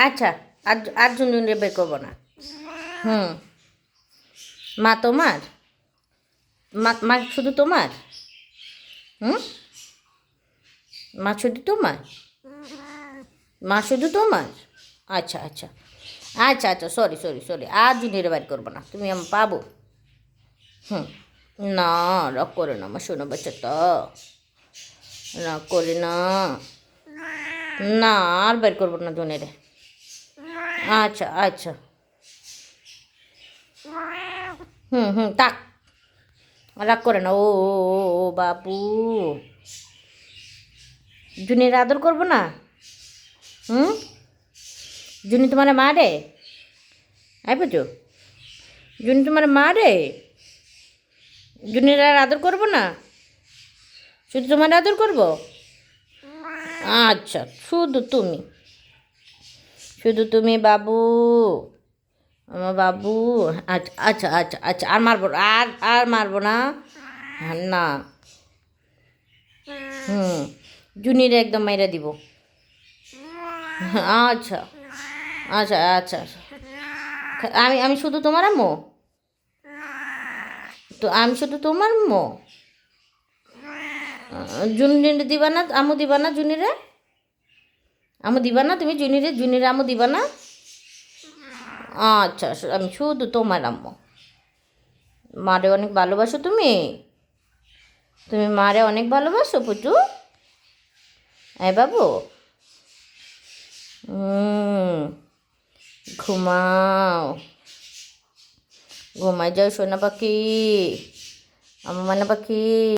আচ্ছা, আর আর জুনিয়রে বের করবো না। হুম মা তোমার, মা শুধু তোমার। হুম মা শুধু তোমার, মা শুধু তোমার। আচ্ছা আচ্ছা আচ্ছা আচ্ছা, সরি সরি সরি, আর জুনিয়রে বের করবো না, তুমি আমি পাবো। হুম না, রাগ করে না আমার শোনো বাচ্চাটা, রাগ করে না। না, আর বের করবো না জুনিয়রে। আচ্ছা আচ্ছা, তাক, রাগ করে না। ও ও ও ও বাবু, জুনির আদর করবো না? হুম জুনি তোমার মা রে, আই বুঝো, জুনি তোমার মা রে, জুনির আর আদর করবো না, শুধু তোমার আদর করবো? আচ্ছা, শুধু তুমি, শুধু তুমি বাবু, আমার বাবু। আচ্ছা আচ্ছা আচ্ছা আচ্ছা, আর মারবো না, আর আর মারবো না। না, হুম জুনিরে একদম মাইরা দিব। আচ্ছা আচ্ছা আচ্ছা, আমি আমি শুধু তোমার আম্মু, তো আমি শুধু তোমার আম্মু। জুনিরে দিবা না, আমু দিবা না জুনিরে, আমু দিবা না তুমি জুনিরে, জুনিরে আমু দিবা না? আচ্ছা, আমি শুধু তোমার আম্মু। মারে অনেক ভালোবাসো তুমি, তুমি মারে অনেক ভালোবাসো পুচু, এই বাবু। ঘুমাও, ঘুমাই যাও সোনা পাখি, আমার মানে পাখি।